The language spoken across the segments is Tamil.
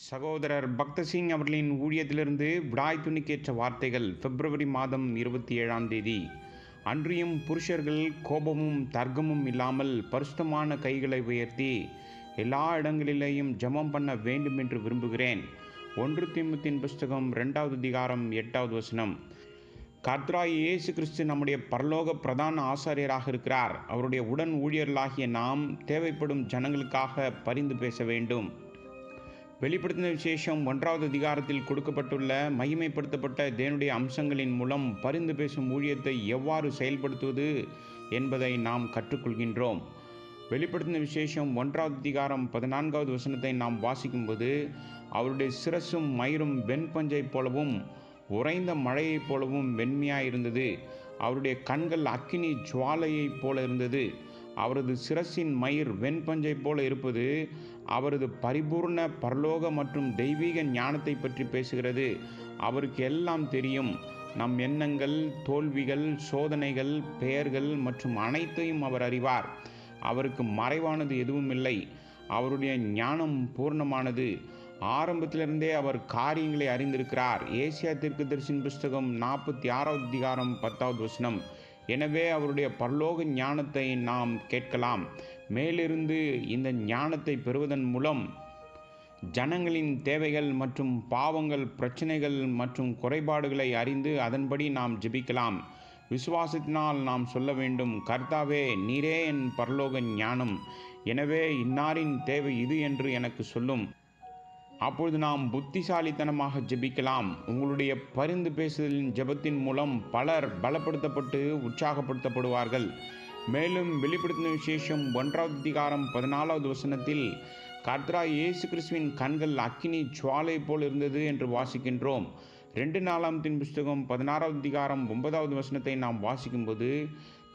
சகோதரர் பக்தசிங் அவர்களின் ஊழியத்திலிருந்து விடாய் துணிக்கேற்ற வார்த்தைகள் பிப்ரவரி மாதம் 27ஆம் தேதி. அன்றியும் புருஷர்கள் கோபமும் தர்க்கமும் இல்லாமல் பரிசுத்தமான கைகளை உயர்த்தி எல்லா இடங்களிலேயும் ஜெபம் பண்ண வேண்டும் என்று விரும்புகிறேன். 1 தீமோத்தேயுவின் புஸ்தகம் 2வது அதிகாரம் 8வது வசனம். கர்த்தராகிய இயேசு கிறிஸ்து நம்முடைய பரலோக பிரதான ஆசாரியராக இருக்கிறார். அவருடைய உடன் ஊழியர்களாகிய நாம் தேவைப்படும் ஜனங்களுக்காக பரிந்து பேச வேண்டும். வெளிப்படுத்தின விசேஷம் 1வது அதிகாரத்தில் கொடுக்கப்பட்டுள்ள மகிமைப்படுத்தப்பட்ட தேவனுடைய அம்சங்களின் மூலம் பரிந்து பேசும் ஊழியத்தை எவ்வாறு செயல்படுத்துவது என்பதை நாம் கற்றுக்கொள்கின்றோம். வெளிப்படுத்தின விசேஷம் 1வது அதிகாரம் 14வது வசனத்தை நாம் வாசிக்கும்போது, அவருடைய சிரசும் மயிரும் வெண்பஞ்சை போலவும் உறைந்த மழையைப் போலவும் வெண்மையாயிருந்தது. அவருடைய கண்கள் அக்கினி ஜுவாலையைப் போல இருந்தது. அவரது சிரசின் மயிர் வெண்பஞ்சை போல இருப்பது அவரது பரிபூர்ண பரலோக மற்றும் தெய்வீக ஞானத்தை பற்றி பேசுகிறது. அவருக்கு எல்லாம் தெரியும். நம் எண்ணங்கள், தோல்விகள், சோதனைகள், பெயர்கள் மற்றும் அனைத்தையும் அவர் அறிவார். அவருக்கு மறைவானது எதுவும் இல்லை. அவருடைய ஞானம் பூர்ணமானது. ஆரம்பத்திலிருந்தே அவர் காரியங்களை அறிந்திருக்கிறார். ஏசியா தீர்க்கதரிசியின் புஸ்தகம் 46வது அதிகாரம் 10வது வசனம். எனவே அவருடைய பரலோக ஞானத்தை நாம் கேட்கலாம். மேலிருந்து இந்த ஞானத்தை பெறுவதன் மூலம் ஜனங்களின் தேவைகள் மற்றும் பாவங்கள், பிரச்சனைகள் மற்றும் குறைபாடுகளை அறிந்து அதன்படி நாம் ஜெபிக்கலாம். விசுவாசத்தினால் நாம் சொல்ல வேண்டும், கர்த்தாவே, நீரே என் பரலோக ஞானம். எனவே இன்னாரின் தேவை இது என்று எனக்கு சொல்லும். அப்பொழுது நாம் புத்திசாலித்தனமாக ஜெபிக்கலாம். உங்களுடைய பரிந்து பேசுதலின் ஜெபத்தின் மூலம் பலர் பலப்படுத்தப்பட்டு உற்சாகப்படுத்தப்படுவார்கள். மேலும் வெளிப்படுத்தின விசேஷம் 1வது அதிகாரம் 14வது வசனத்தில் கர்த்தராகிய இயேசு கிறிஸ்துவின் கண்கள் அக்கினி ஜுவாலை போல் இருந்தது என்று வாசிக்கின்றோம். 2 நாளாகமத்தின் புஸ்தகம் 16வது அதிகாரம் 9வது வசனத்தை நாம் வாசிக்கும்போது,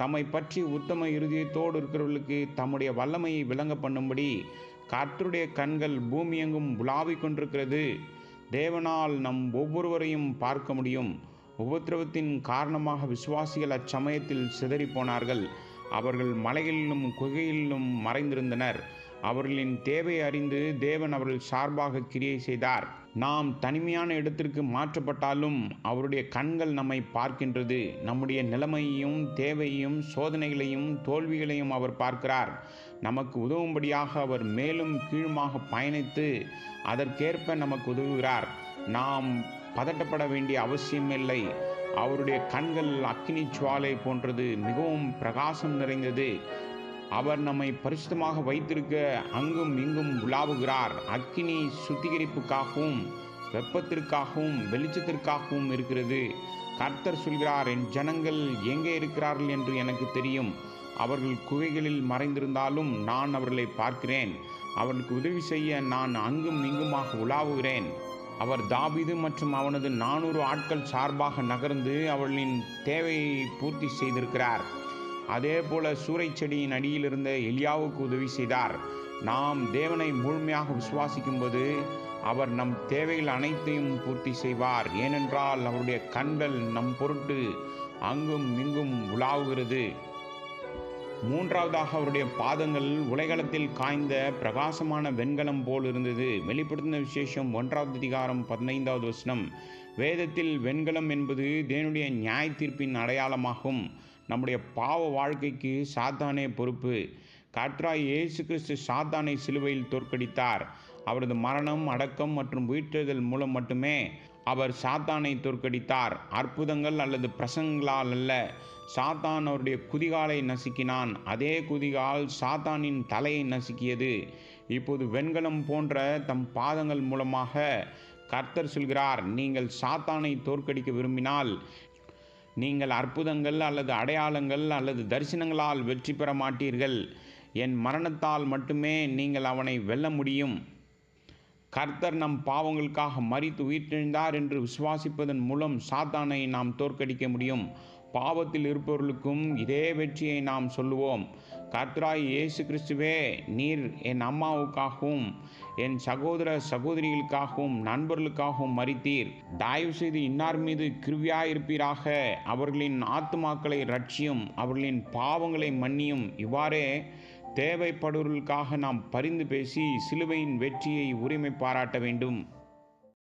தம்மை பற்றி உத்தம இருதயத்தோடு இருக்கிறவர்களுக்கு தம்முடைய வல்லமையை விளங்க பண்ணும்படி கர்த்தருடைய கண்கள் பூமியெங்கும் உலாவிக் கொண்டிருக்கிறது. தேவனால் நம் ஒவ்வொருவரையும் பார்க்க முடியும். உபத்திரவத்தின் காரணமாக விசுவாசிகள் அச்சமயத்தில் சிதறிப்போனார்கள். அவர்கள் மலைகளிலும் குகைகளிலும் மறைந்திருந்தனர். அவர்களின் தேவை அறிந்து தேவன் அவர்கள் சார்பாக கிரியை செய்தார். நாம் தனிமையான இடத்திற்கு மாற்றப்பட்டாலும் அவருடைய கண்கள் நம்மை பார்க்கின்றது. நம்முடைய நிலைமையையும் தேவையையும் சோதனைகளையும் தோல்விகளையும் அவர் பார்க்கிறார். நமக்கு உதவும்படியாக அவர் மேலும் கீழுமாக பயணித்து அதற்கேற்ப நமக்கு உதவுகிறார். நாம் பதட்டப்பட வேண்டிய அவசியமில்லை. அவருடைய கண்கள் அக்கினி ஜுவாலை போன்றது, மிகவும் பிரகாசம் நிறைந்தது. அவர் நம்மை பரிசுத்தமாக வைத்திருக்க அங்கும் இங்கும் உலாவுகிறார். அக்கினி சுத்திகரிப்புக்காகவும் வெப்பத்திற்காகவும் வெளிச்சத்திற்காகவும் இருக்கிறது. கர்த்தர் சொல்கிறார், என் ஜனங்கள் எங்கே இருக்கிறார்கள் என்று எனக்கு தெரியும். அவர்கள் குகைகளில் மறைந்திருந்தாலும் நான் அவர்களை பார்க்கிறேன். அவர்களுக்கு உதவி செய்ய நான் அங்கும் இங்குமாக உலாவுகிறேன். அவர் தாவீது மற்றும் அவனது 400 ஆட்கள் சார்பாக நகர்ந்து அவர்களின் தேவையை பூர்த்தி செய்திருக்கிறார். அதே போல சூறை செடியின் அடியில் இருந்த எலியாவுக்கு உதவி செய்தார். நாம் தேவனை முழுமையாக விசுவாசிக்கும்போது அவர் நம் தேவைகள் அனைத்தையும் பூர்த்தி செய்வார். ஏனென்றால் அவருடைய கண்கள் நம் பொருட்டு அங்கும் இங்கும் உலாவுகிறது. 3வதாக அவருடைய பாதங்கள் உலகளத்தில் காய்ந்த பிரகாசமான வெண்கலம் போல் இருந்தது. வெளிப்படுத்தின விசேஷம் 1வது அதிகாரம் 15வது வசனம். வேதத்தில் வெண்கலம் என்பது தேவனுடைய நியாய தீர்ப்பின் அடையாளமாகும். நம்முடைய பாவ வாழ்க்கைக்கு சாத்தானே பொறுப்பு. கர்த்தராகிய இயேசு கிறிஸ்து சாத்தானை சிலுவையில் தோற்கடித்தார். அவரது மரணம், அடக்கம் மற்றும் உயிர்த்தெழுதல் மூலம் மட்டுமே அவர் சாத்தானை தோற்கடித்தார். அற்புதங்கள் அல்லது பிரசங்கங்களால் அல்ல. சாத்தான் அவருடைய குதிகாலை நசுக்கினான். அதே குதிகால் சாத்தானின் தலையை நசுக்கியது. இப்போது வெண்கலம் போன்ற தம் பாதங்கள் மூலமாக கர்த்தர் சொல்கிறார், நீங்கள் சாத்தானை தோற்கடிக்க விரும்பினால் நீங்கள் அற்புதங்கள் அல்லது அடையாளங்கள் அல்லது தரிசனங்களால் வெற்றி பெற மாட்டீர்கள். என் மரணத்தால் மட்டுமே நீங்கள் அவனை வெல்ல முடியும். கர்த்தர் நம் பாவங்களுக்காக மரித்து உயிர்த்தெழுந்தார் என்று விசுவாசிப்பதன் மூலம் சாத்தானை நாம் தோற்கடிக்க முடியும். பாவத்தில் இருப்பவர்களுக்கும் இதே வெற்றியை நாம் சொல்லுவோம். கர்த்தராகிய இயேசு கிறிஸ்துவே, நீர் என் அம்மாவுக்காகவும் என் சகோதர சகோதரிகளுக்காகவும் நண்பர்களுக்காகவும் மரித்தீர். தயவு செய்து இன்னார் மீது கிருபையாயிருப்பீராக. அவர்களின் ஆத்துமாக்களை ரட்சியும், அவர்களின் பாவங்களை மன்னியும். இவ்வாறே தேவைப்படுவர்களுக்காக நாம் பரிந்து பேசி சிலுவையின் வெற்றியை உரிமை பாராட்ட வேண்டும்.